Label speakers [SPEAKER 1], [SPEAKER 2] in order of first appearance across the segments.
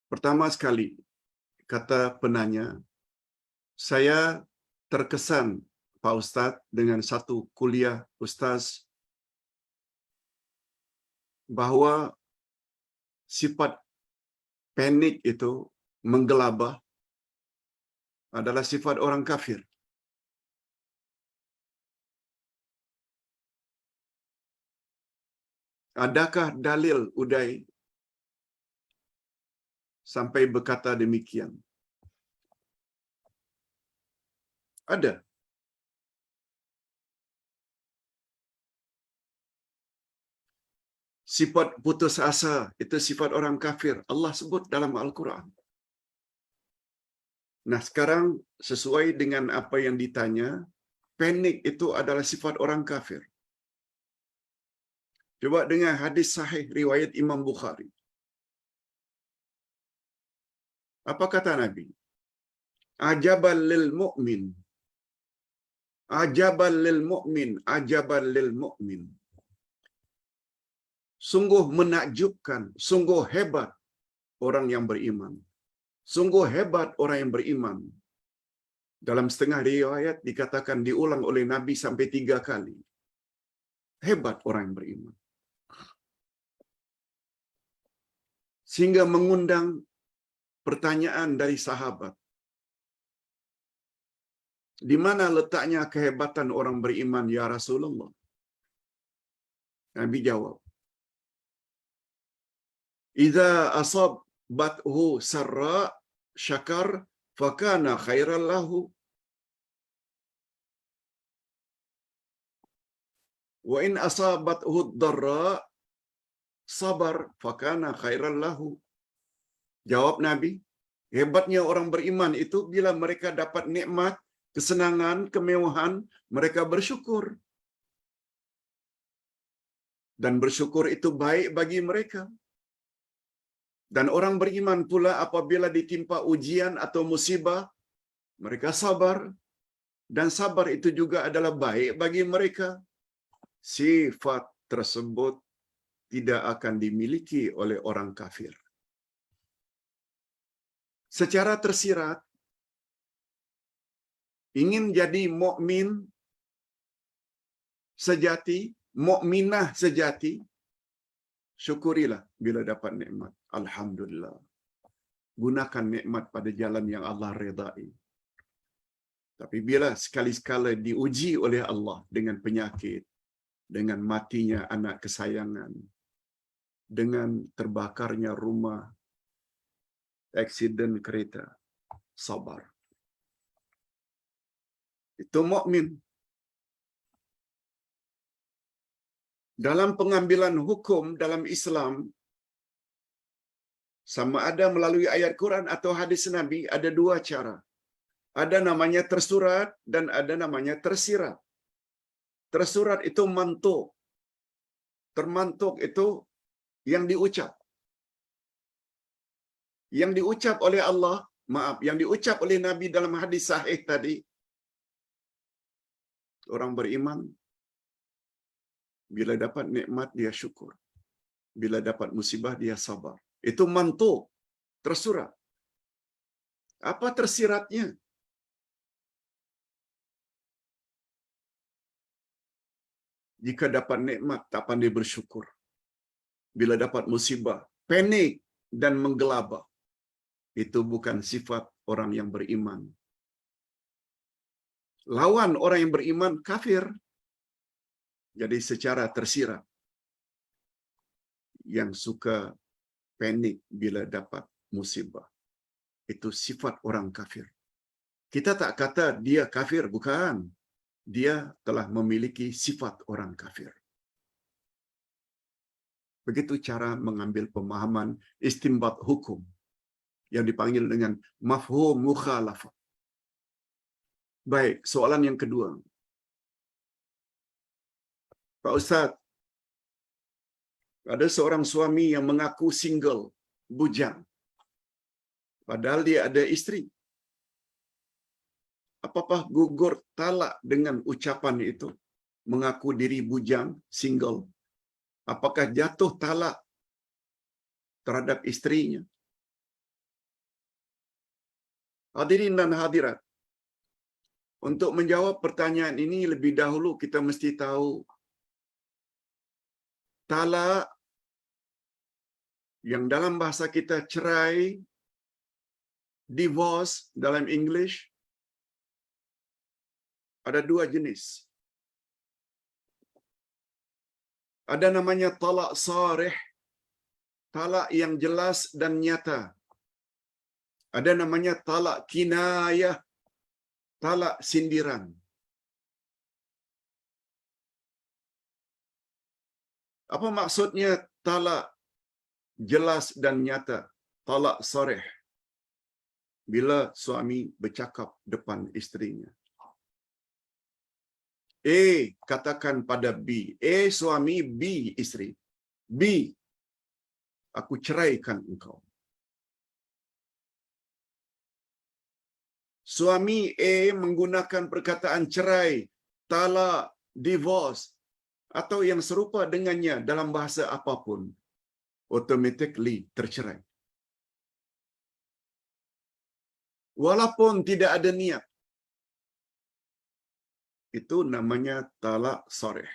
[SPEAKER 1] Pertama sekali, kata penanya, saya terkesan, Pak Ustadz, dengan satu kuliah Ustaz bahwa sifat panik itu menggelabah adalah sifat orang kafir. Adakah dalil Uday sampai berkata demikian? Ada. Sifat putus asa itu sifat orang kafir. Allah sebut dalam Al-Quran. Nah, sekarang sesuai dengan apa yang ditanya, panik itu adalah sifat orang kafir. Coba dengar hadis sahih riwayat Imam Bukhari. Apa kata Nabi? Ajaban lil mu'min. Ajaban lil mu'min. Ajaban lil mu'min. Sungguh menakjubkan, sungguh hebat orang yang beriman. Sungguh hebat orang yang beriman. Dalam setengah riwayat dikatakan diulang oleh Nabi sampai 3 kali. Hebat orang yang beriman. Sehingga mengundang pertanyaan dari sahabat. Di mana letaknya kehebatan orang beriman, ya Rasulullah? Nabi jawab, "Idza asabathu sarra syakar fakana khairan lahu, wa in asabathu dharra sabar fakana khairan lahu." Jawab Nabi, hebatnya orang beriman itu bila mereka dapat nikmat, kesenangan, kemewahan, mereka bersyukur. Dan bersyukur itu baik bagi mereka. Dan orang beriman pula apabila ditimpa ujian atau musibah, mereka sabar. Dan sabar itu juga adalah baik bagi mereka. Sifat tersebut tidak akan dimiliki oleh orang kafir. Secara tersirat, ingin jadi mukmin sejati, mukminah sejati, syukurilah bila dapat nikmat. Alhamdulillah. Gunakan nikmat pada jalan yang Allah redai. Tapi bila sekali-sekala diuji oleh Allah dengan penyakit, dengan matinya anak kesayangan, dengan terbakarnya rumah, aksiden kereta, sabar. Itu mukmin. Dalam pengambilan hukum dalam Islam, sama ada melalui ayat Quran atau hadis Nabi, ada 2 cara. Ada namanya tersurat dan ada namanya tersirat. Tersurat itu mantuk. Termantuk itu yang diucap. Yang diucap oleh Allah, yang diucap oleh Nabi dalam hadis sahih tadi, orang beriman bila dapat nikmat dia syukur. Bila dapat musibah dia sabar. Itu mantuk, tersurat. Apa tersiratnya? Jika dapat nikmat, tak pandai bersyukur. Bila dapat musibah, panik dan menggelabah. Itu bukan sifat orang yang beriman. Lawan orang yang beriman, kafir. Jadi secara tersirat, yang suka panik bila dapat musibah, itu sifat orang kafir. Kita tak kata dia kafir, bukan. Dia telah memiliki sifat orang kafir. Begitu cara mengambil pemahaman istinbat hukum yang dipanggil dengan mafhum mukhalafah. Baik, soalan yang kedua. Pak Ustaz, ada seorang suami yang mengaku single, bujang. Padahal dia ada isteri. Apakah gugur talak dengan ucapan itu? Mengaku diri bujang, single. Apakah jatuh talak terhadap istrinya? Hadirin dan hadirat, untuk menjawab pertanyaan ini lebih dahulu kita mesti tahu talak yang dalam bahasa kita cerai, divorce dalam English, ada dua jenis. Ada namanya talak sarih, talak yang jelas dan nyata. Ada namanya talak kinayah, talak sindiran. Apa maksudnya talak jelas dan nyata? Talak sarih. Bila suami bercakap depan isterinya. A katakan pada B. A suami, B isteri. B, aku ceraikan engkau. Suami A menggunakan perkataan cerai, talak, divorce, atau yang serupa dengannya dalam bahasa apapun, automatically tercerai. Walaupun tidak ada niat. Itu namanya talak sarih.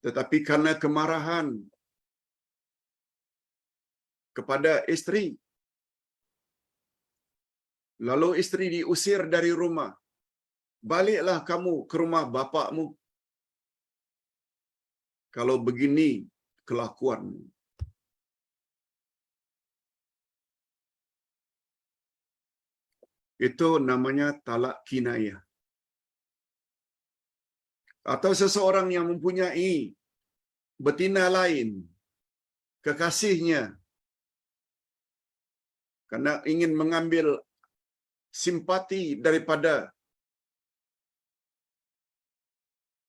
[SPEAKER 1] Tetapi karena kemarahan kepada isteri, lalu isteri diusir dari rumah. Baliklah kamu ke rumah bapakmu. Kalau begini kelakuanmu. Itu namanya talak kinayah. Atau seseorang yang mempunyai betina lain, kekasihnya, karena ingin mengambil simpati daripada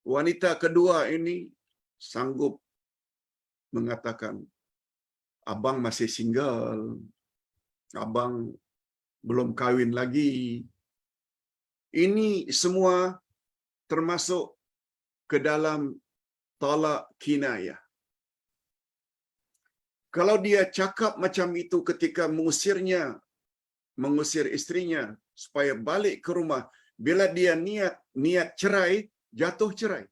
[SPEAKER 1] wanita kedua ini, sanggup mengatakan, abang masih single, abang belum kawin lagi. Ini semua termasuk ke dalam talak kinayah. Kalau dia cakap macam itu ketika mengusir istrinya supaya balik ke rumah, bila dia niat cerai, jatuh cerai.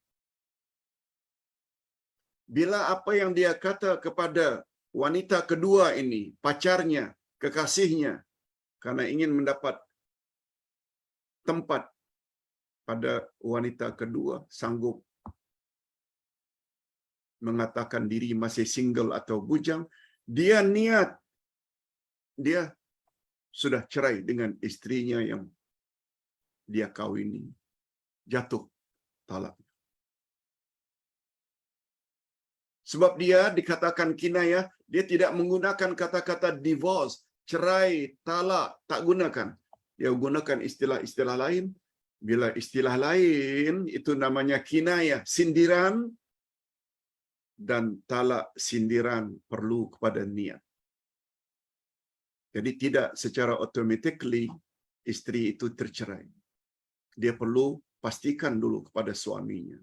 [SPEAKER 1] Bila apa yang dia kata kepada wanita kedua ini, pacarnya, kekasihnya, karena ingin mendapat tempat pada wanita kedua, sanggup mengatakan diri masih single atau bujang, dia niat, dia sudah cerai dengan istrinya yang dia kawini. Jatuh talak. Sebab dia dikatakan kinayah, dia tidak menggunakan kata-kata divorce, cerai, talak, tak gunakan. Dia gunakan istilah-istilah lain. Bila istilah lain, itu namanya kinayah, sindiran, dan talak sindiran perlu kepada niat. Jadi tidak secara automatically isteri itu tercerai. Dia perlu pastikan dulu kepada suaminya.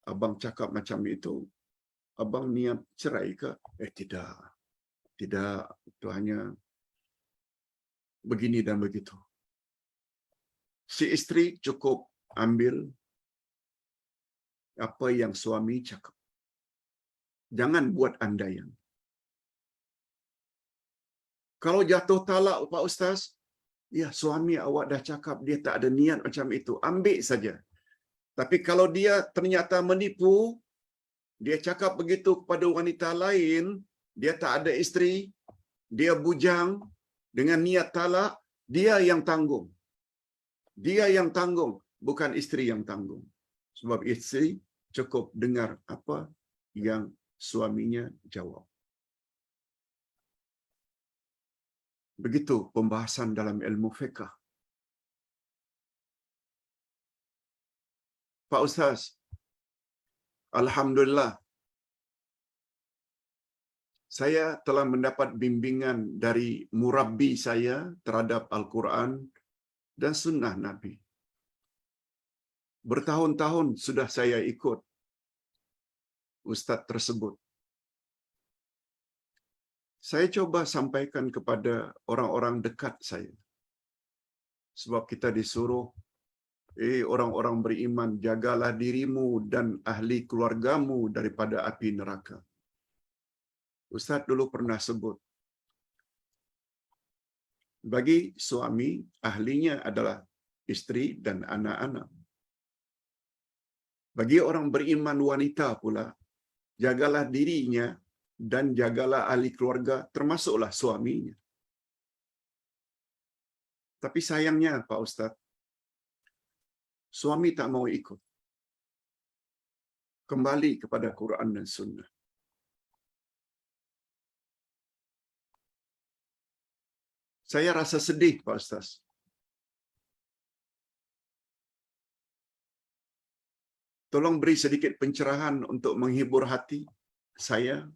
[SPEAKER 1] Abang cakap macam itu, abang niat cerai ke? Tidak. Tidak, itu hanya begini dan begitu. Si isteri cukup ambil apa yang suami cakap. Jangan buat andaian. Kalau jatuh talak, Pak Ustaz, ya suami awak dah cakap dia tak ada niat macam itu, ambil saja. Tapi kalau dia ternyata menipu, dia cakap begitu kepada wanita lain, dia tak ada isteri, dia bujang dengan niat talak, dia yang tanggung. Dia yang tanggung, bukan isteri yang tanggung. Sebab isteri cukup dengar apa yang suaminya jawab. Begitu pembahasan dalam ilmu fiqh. Pak Ustaz, alhamdulillah, saya telah mendapat bimbingan dari murabbi saya terhadap Al-Quran dan sunnah Nabi. Bertahun-tahun sudah saya ikut ustaz tersebut. Saya coba sampaikan kepada orang-orang dekat saya. Sebab kita disuruh, orang-orang beriman, jagalah dirimu dan ahli keluargamu daripada api neraka. Ustaz dulu pernah sebut, bagi suami, ahlinya adalah isteri dan anak-anak. Bagi orang beriman wanita pula, jagalah dirinya dan jagalah ahli keluarga, termasuklah suaminya. Tapi sayangnya Pak Ustaz, suami tak mau ikut. Kembali kepada Quran dan Sunnah. Saya rasa sedih Pak Ustaz. Tolong beri sedikit pencerahan untuk menghibur hati saya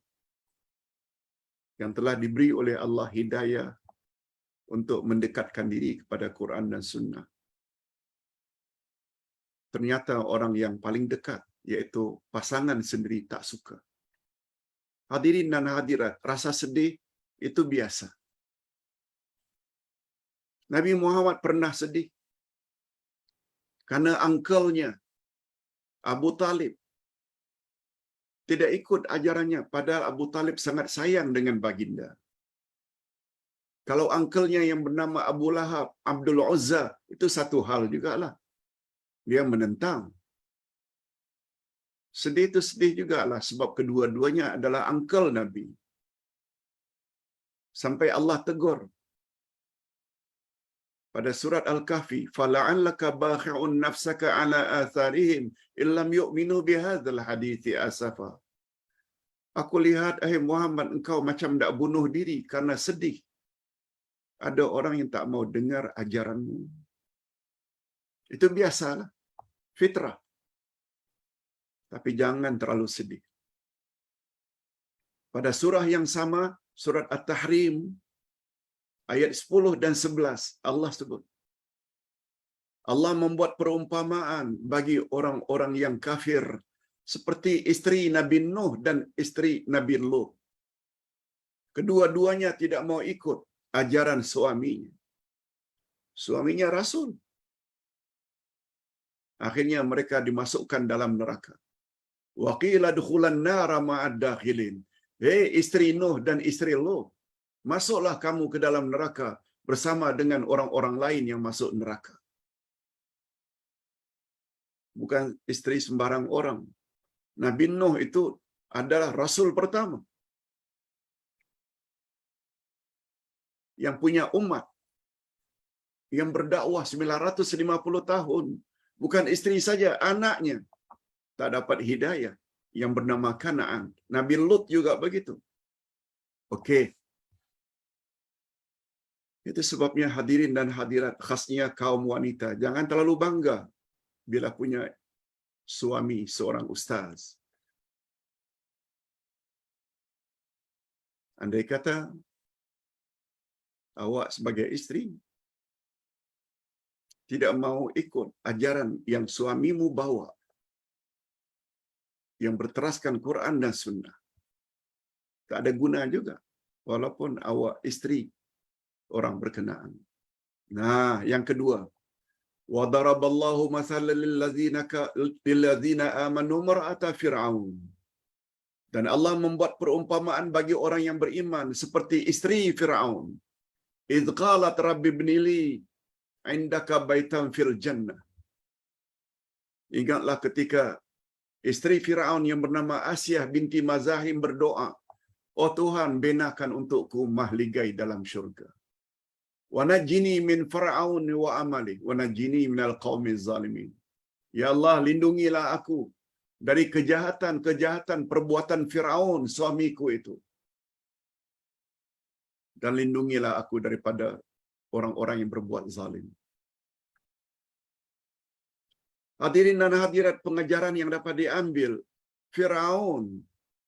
[SPEAKER 1] yang telah diberi oleh Allah hidayah untuk mendekatkan diri kepada Quran dan Sunnah. Ternyata orang yang paling dekat, iaitu pasangan sendiri, tak suka. Hadirin dan hadirat, rasa sedih itu biasa. Nabi Muhammad pernah sedih karena uncle-nya Abu Talib tidak ikut ajarannya, padahal Abu Talib sangat sayang dengan baginda. Kalau uncle-nya yang bernama Abu Lahab, Abdul Uzza, itu satu hal jugalah. Dia menentang. Sedih itu sedih jugalah sebab kedua-duanya adalah uncle Nabi. Sampai Allah tegur pada surat Al-Kahfi, fala'allaka bakhi'un nafsaka ala atharihim illam yu'minu bihadzal hadithi asafa. Aku lihat, Muhammad, engkau macam nak bunuh diri karena sedih. Ada orang yang tak mau dengar ajaranmu. Itu biasalah, fitrah. Tapi jangan terlalu sedih. Pada surah yang sama, surat At-Tahrim, ayat 10 dan 11, Allah sebut. Allah membuat perumpamaan bagi orang-orang yang kafir, seperti isteri Nabi Nuh dan isteri Nabi Lut. Kedua-duanya tidak mau ikut ajaran suaminya. Suaminya Rasul. Akhirnya mereka dimasukkan dalam neraka. Wa qila dukhulan nara ma'ad dakhilin. Isteri Nuh dan isteri Lut, masuklah kamu ke dalam neraka bersama dengan orang-orang lain yang masuk neraka. Bukan isteri sembarang orang. Nabi Nuh itu adalah Rasul pertama yang punya umat, yang berdakwah 950 tahun. Bukan isteri saja, anaknya tak dapat hidayah, yang bernama Kanaan. Nabi Lut juga begitu. Okey. Itu sebabnya hadirin dan hadirat, khasnya kaum wanita, jangan terlalu bangga bila punya suami seorang ustaz. Andai kata awak sebagai isteri tidak mau ikut ajaran yang suamimu bawa, yang berteraskan Quran dan Sunnah, tak ada guna juga, walaupun awak isteri orang berkenaan. Nah, yang kedua, wa daraballahu mathalan lillazina amanu mar'ata fir'aun. Dan Allah membuat perumpamaan bagi orang yang beriman seperti isteri Fir'aun. Idh qalat rabbi ibni li indaka baitan fil jannah. Ingatlah ketika isteri Fir'aun yang bernama Asyah binti Mazahim berdoa, "Oh Tuhan, binakan untukku mahligai dalam syurga. Wa najini min Fir'aun wa amali, wa najini minal qaumiz zalimin." Ya Allah, lindungilah aku dari kejahatan-kejahatan perbuatan Fir'aun suamiku itu. Dan lindungilah aku daripada orang-orang yang berbuat zalim. Hadirin dan hadirat, pengajaran yang dapat diambil, Fir'aun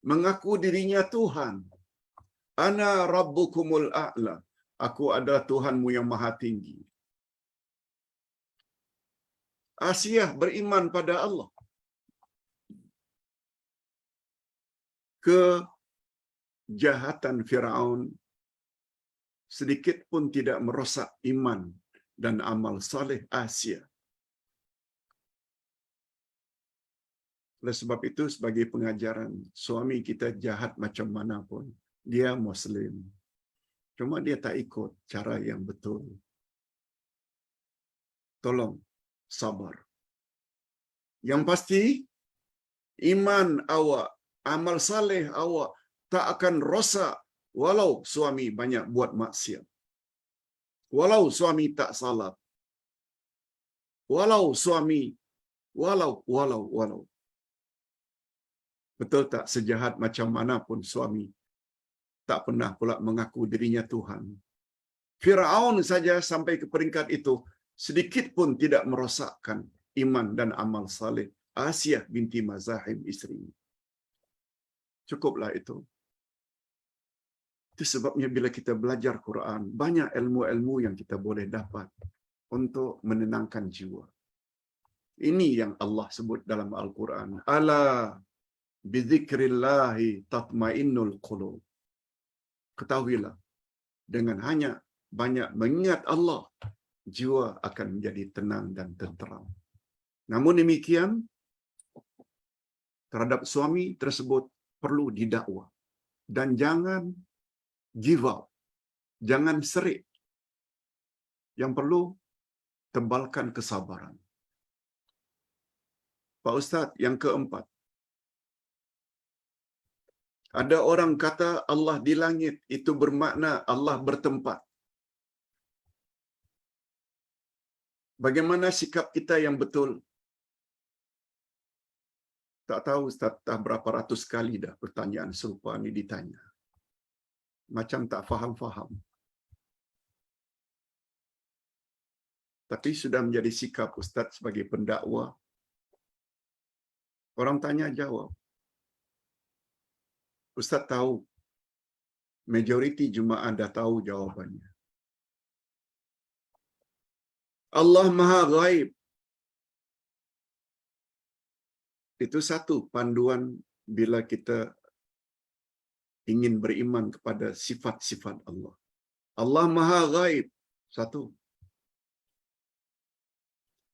[SPEAKER 1] mengaku dirinya Tuhan. Ana rabbukumul a'la. Aku adalah Tuhanmu yang maha tinggi. Asyah beriman pada Allah. kejahatan Firaun sedikit pun tidak merosak iman dan amal saleh Asia. Oleh sebab itu, sebagai pengajaran, suami kita jahat macam mana pun, dia Muslim. Cuma dia tak ikut cara yang betul. Tolong sabar. Yang pasti, iman awak, amal saleh awak tak akan rosak walau suami banyak buat maksiat. Walau suami tak salat. Walau suami, walau. Betul tak, sejahat macam mana pun suami tak pernah pula mengaku dirinya Tuhan. Firaun saja sampai ke peringkat itu, sedikit pun tidak merosakkan iman dan amal saleh Asiyah binti Mazahim isterinya. Cukuplah itu. Itu sebabnya bila kita belajar Quran, banyak ilmu-ilmu yang kita boleh dapat untuk menenangkan jiwa. Ini yang Allah sebut dalam Al-Quran. Ala bizikrillahi tatmainnul qulub. Ketahuilah, dengan hanya banyak mengingat Allah, jiwa akan menjadi tenang dan tenteram. Namun demikian, terhadap suami tersebut perlu didakwa. Dan jangan give up. Jangan serik. Yang perlu, tebalkan kesabaran. Pak Ustaz, yang keempat. Ada orang kata Allah di langit, itu bermakna Allah bertempat. Bagaimana sikap kita yang betul? Tak tahu Ustaz, dah berapa ratus kali dah pertanyaan serupa ini ditanya. Macam tak faham-faham. Tapi sudah menjadi sikap Ustaz sebagai pendakwa. Orang tanya jawab. Ustaz tahu, majoriti jemaah dah tahu jawabannya. Allah Maha Ghaib. Itu satu panduan bila kita ingin beriman kepada sifat-sifat Allah. Allah Maha Ghaib. Satu.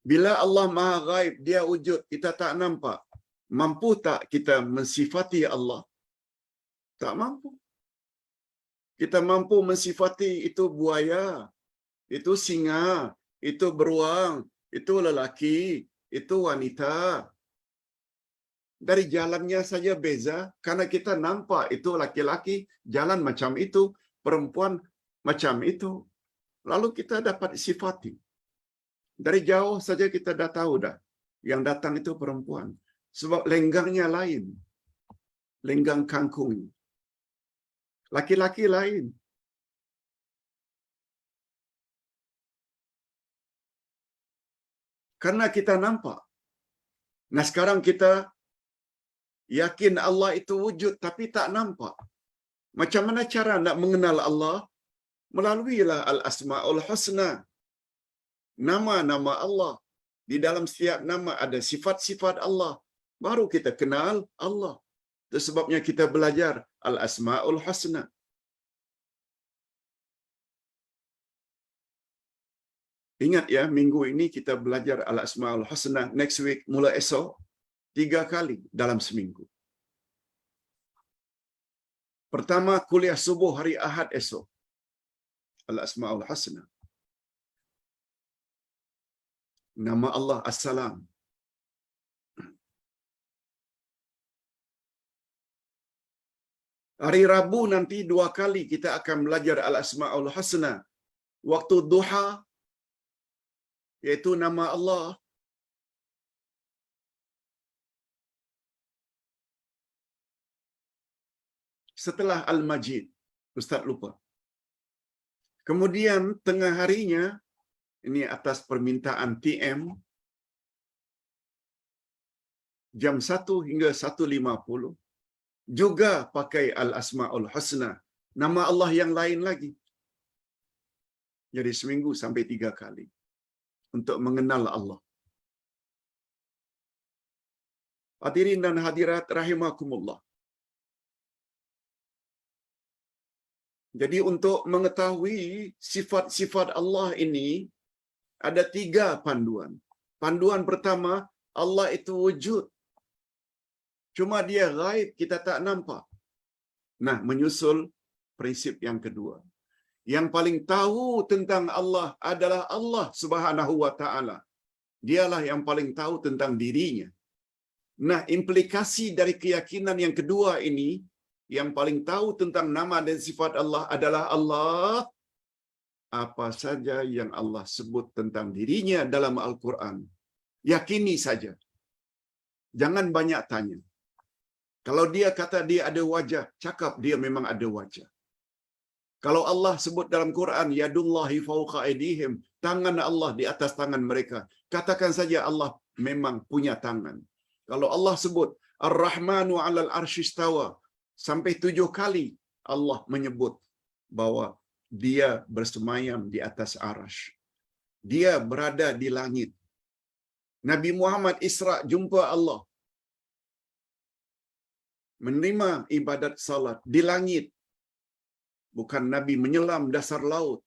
[SPEAKER 1] Bila Allah Maha Ghaib, dia wujud, kita tak nampak. Mampu tak kita mensifati Allah? Tak mampu. Kita mampu mensifati itu buaya, itu singa, itu beruang, itu lelaki, itu wanita. Dari jalannya saja beza, karena kita nampak itu laki-laki, jalan macam itu, perempuan macam itu. Lalu kita dapat sifati. Dari jauh saja kita dah tahu dah, yang datang itu perempuan. Sebab lenggangnya lain. Lenggang kangkung. Laki-laki lain. Karena kita nampak. Nah sekarang kita yakin Allah itu wujud tapi tak nampak. Macam mana cara nak mengenal Allah? Melaluilah Al-Asma'ul Husna. Nama-nama Allah. Di dalam setiap nama ada sifat-sifat Allah. Baru kita kenal Allah. Itu sebabnya kita belajar Al-Asma'ul Husna. Ingat ya, minggu ini kita belajar Al-Asma'ul Husna. Next week, mula esok, 3 kali dalam seminggu. Pertama, kuliah subuh hari Ahad esok. Al-Asma'ul Husna. Nama Allah As-Salam. Hari Rabu nanti 2 kali kita akan belajar Al-Asma'ul Husna. Waktu duha, iaitu nama Allah. Setelah Al-Majid. Ustaz lupa. Kemudian tengah harinya, ini atas permintaan TM, jam 1 hingga 1.50, juga pakai Al-Asma'ul Husna. Nama Allah yang lain lagi. Jadi seminggu sampai 3 kali. Untuk mengenal Allah. Hadirin dan hadirat rahimakumullah. Jadi untuk mengetahui sifat-sifat Allah ini, ada 3 panduan. Panduan pertama, Allah itu wujud. Cuma dia gaib, kita tak nampak. Nah, menyusul prinsip yang kedua. Yang paling tahu tentang Allah adalah Allah Subhanahu wa taala. Dialah yang paling tahu tentang dirinya. Nah, implikasi dari keyakinan yang kedua ini, yang paling tahu tentang nama dan sifat Allah adalah Allah. Apa saja yang Allah sebut tentang dirinya dalam Al-Quran, yakini saja. Jangan banyak tanya. Kalau dia kata dia ada wajah, cakap dia memang ada wajah. Kalau Allah sebut dalam Quran, yadullahi fawqa aydihim, tangan Allah di atas tangan mereka, katakan saja Allah memang punya tangan. Kalau Allah sebut Ar-Rahmanu 'alal arsy istawa, sampai 7 kali Allah menyebut bahwa dia bersemayam di atas arasy. Dia berada di langit. Nabi Muhammad Isra jumpa Allah, menerima ibadat salat di langit. Bukan Nabi menyelam dasar laut,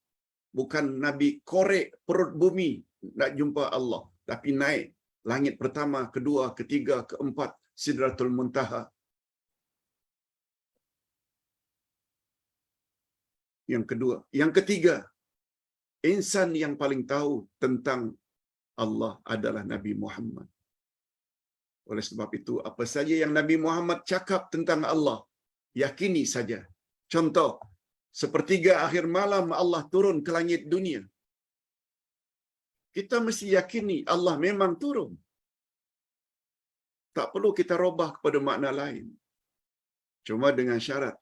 [SPEAKER 1] bukan Nabi korek perut bumi nak jumpa Allah, tapi naik langit pertama, kedua, ketiga, keempat, Sidratul Muntaha. Yang kedua, yang ketiga, insan yang paling tahu tentang Allah adalah Nabi Muhammad. Oleh sebab itu, apa saja yang Nabi Muhammad cakap tentang Allah, yakini saja. Contoh, sepertiga akhir malam Allah turun ke langit dunia. Kita mesti yakini Allah memang turun. Tak perlu kita robah kepada makna lain. Cuma dengan syarat,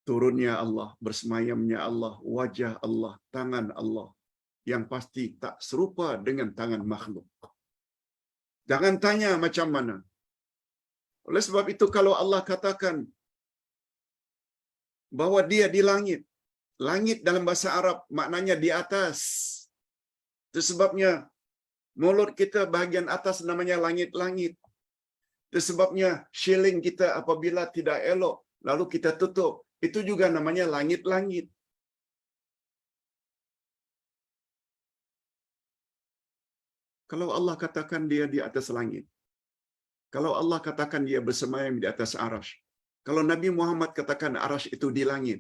[SPEAKER 1] turunnya Allah, bersemayamnya Allah, wajah Allah, tangan Allah, yang pasti tak serupa dengan tangan makhluk. Jangan tanya macam mana. Oleh sebab itu, kalau Allah katakan bahwa dia di langit, langit dalam bahasa Arab maknanya di atas. Itu sebabnya mulut kita bahagian atas namanya langit-langit. Itu sebabnya shilling kita apabila tidak elok, lalu kita tutup, itu juga namanya langit-langit. Kalau Allah katakan dia di atas langit, kalau Allah katakan dia bersemayam di atas arasy, kalau Nabi Muhammad katakan arasy itu di langit,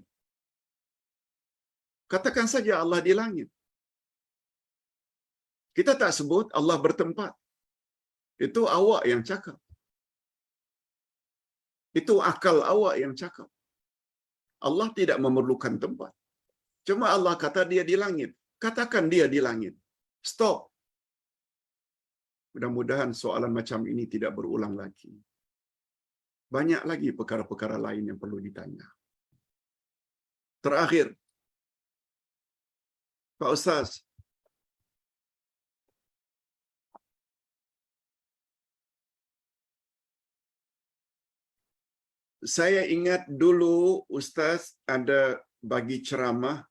[SPEAKER 1] katakan saja Allah di langit. Kita tak sebut Allah bertempat. Itu awak yang cakap. Itu akal awak yang cakap. Allah tidak memerlukan tempat. Cuma Allah kata dia di langit. Katakan dia di langit. Stop. Mudah-mudahan soalan macam ini tidak berulang lagi. Banyak lagi perkara-perkara lain yang perlu ditanya. Terakhir, Pak Ustaz, saya ingat dulu Ustaz ada bagi ceramah,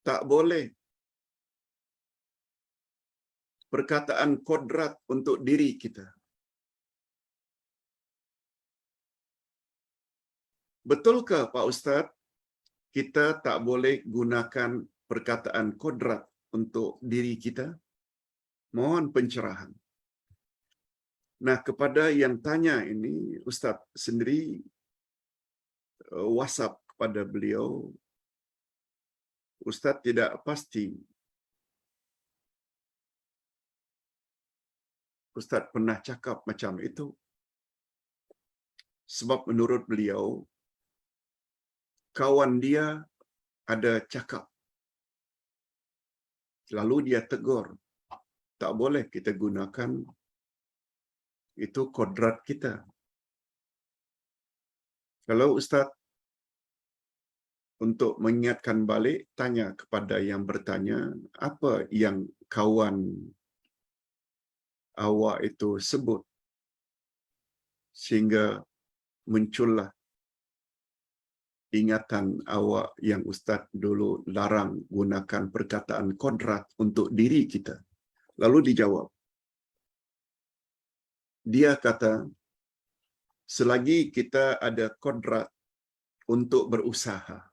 [SPEAKER 1] tak boleh perkataan kodrat untuk diri kita. Betulkah Pak Ustaz, kita tak boleh gunakan perkataan kodrat untuk diri kita? Mohon pencerahan. Nah, kepada yang tanya ini, Ustaz sendiri WhatsApp kepada beliau, Ustaz tidak pasti Ustaz pernah cakap macam itu. Sebab menurut beliau, kawan dia ada cakap, lalu dia tegur. Tak boleh kita gunakan itu kodrat kita. Kalau Ustaz untuk mengingatkan balik, tanya kepada yang bertanya, apa yang kawan awak itu sebut sehingga muncullah ingatan awak yang Ustaz dulu larang gunakan perkataan kodrat untuk diri kita. Lalu dijawab. Dia kata, selagi kita ada kodrat untuk berusaha.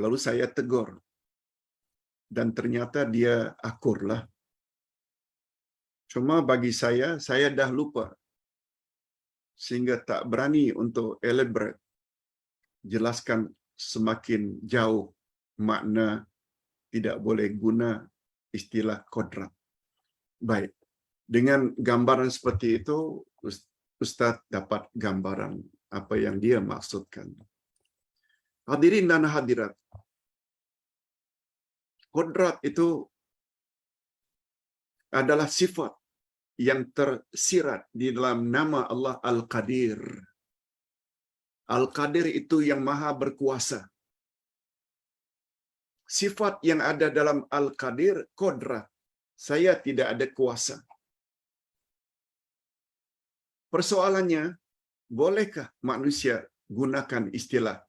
[SPEAKER 1] Lalu saya tegur, dan ternyata dia akurlah. Cuma bagi saya dah lupa, sehingga tak berani untuk elaborate, jelaskan semakin jauh makna tidak boleh guna istilah kodrat. Baik, dengan gambaran seperti itu, Ustaz dapat gambaran apa yang dia maksudkan. Hadirin dan hadirat, kodrat itu adalah sifat yang tersirat di dalam nama Allah Al-Qadir. Al-Qadir itu yang maha berkuasa. Sifat yang ada dalam Al-Qadir, kodrat. Saya tidak ada kuasa. Persoalannya, bolehkah manusia gunakan istilah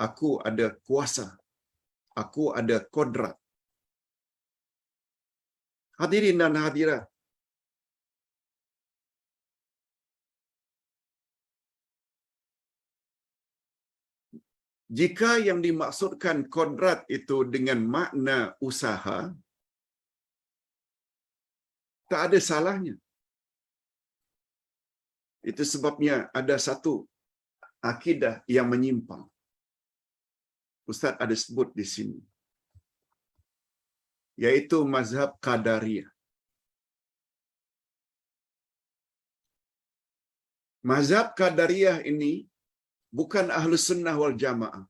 [SPEAKER 1] aku ada kuasa, aku ada kodrat? Hadirin dan hadirat, jika yang dimaksudkan kodrat itu dengan makna usaha, tak ada salahnya. Itu sebabnya ada satu akidah yang menyimpang. Ustaz ada sebut di sini, yaitu mazhab Qadariyah. Mazhab Qadariyah ini bukan Ahlus Sunnah wal Jamaah.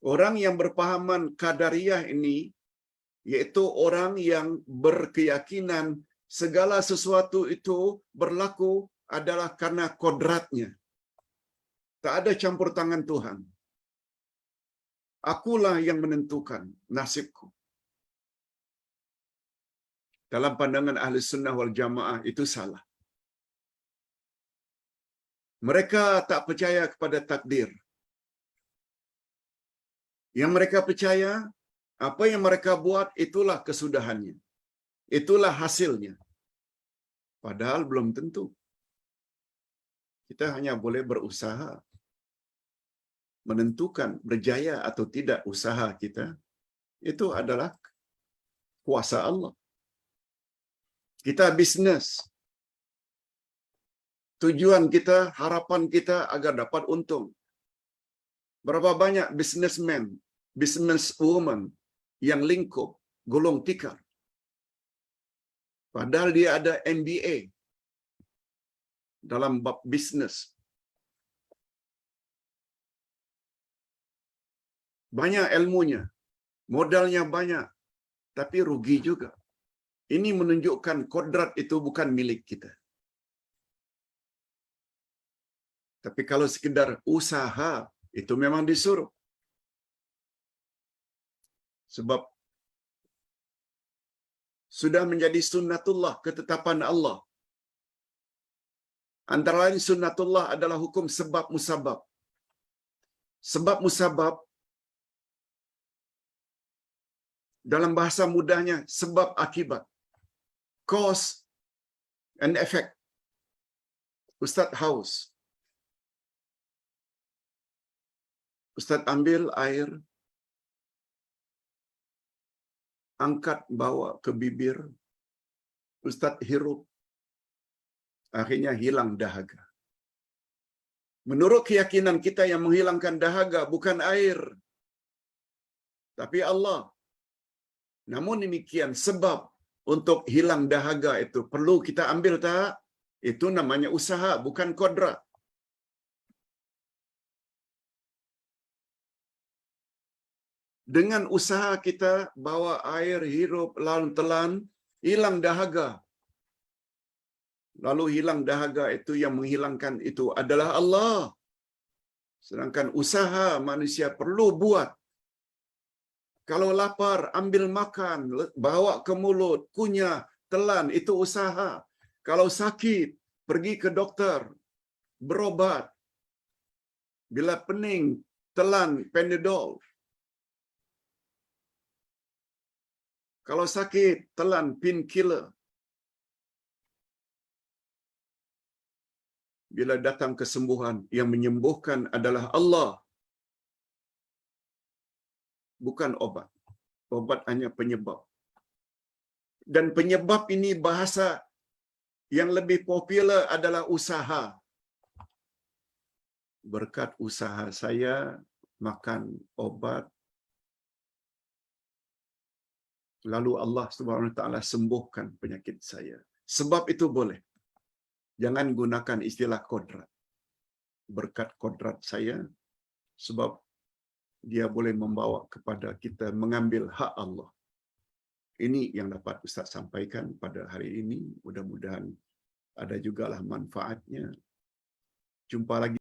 [SPEAKER 1] Orang yang berpahaman Qadariyah ini yaitu orang yang berkeyakinan segala sesuatu itu berlaku adalah karena kodratnya. Tak ada campur tangan Tuhan. Akulah yang menentukan nasibku. Dalam pandangan Ahli Sunnah wal Jamaah itu salah. Mereka tak percaya kepada takdir. Yang mereka percaya, apa yang mereka buat itulah kesudahannya. Itulah hasilnya. Padahal belum tentu. Kita hanya boleh berusaha. Menentukan berjaya atau tidak usaha kita, itu adalah kuasa Allah. Kita bisnes. Tujuan kita, harapan kita agar dapat untung. Berapa banyak businessman, businesswoman yang lingkup, gulung tikar. Padahal dia ada MBA dalam bab bisnes. Banyak ilmunya, modalnya banyak, tapi rugi juga. Ini menunjukkan kodrat itu bukan milik kita. Tapi kalau sekedar usaha, itu memang disuruh. Sebab sudah menjadi sunnatullah, ketetapan Allah. Antara lain sunnatullah adalah hukum sebab musabab. Sebab musabab, dalam bahasa mudahnya, sebab akibat. Cause and effect. Ustaz haus. Ustaz ambil air, angkat bawa ke bibir. Ustaz hirup. Akhirnya hilang dahaga. Menurut keyakinan kita yang menghilangkan dahaga bukan air, tapi Allah. Namun demikian, sebab untuk hilang dahaga itu perlu kita ambil tak? Itu namanya usaha, bukan kodrat. Dengan usaha kita bawa air, hirup, lalu telan, hilang dahaga. Lalu hilang dahaga itu yang menghilangkan itu adalah Allah. Sedangkan usaha manusia perlu buat. Kalau lapar, ambil makan, bawa ke mulut, kunyah, telan, itu usaha. Kalau sakit, pergi ke dokter, berobat. Bila pening, telan Panadol. Kalau sakit, telan painkiller. bila datang kesembuhan, yang menyembuhkan adalah Allah, bukan obat. Obat hanya penyebab. Dan penyebab ini bahasa yang lebih popular adalah usaha. Berkat usaha saya makan obat, lalu Allah Subhanahu Wa Taala sembuhkan penyakit saya. Sebab itu boleh. Jangan gunakan istilah kodrat. Berkat kodrat saya, sebab dia boleh membawa kepada kita mengambil hak Allah. Ini yang dapat Ustaz sampaikan pada hari ini. Mudah-mudahan ada jugalah manfaatnya. Jumpa lagi.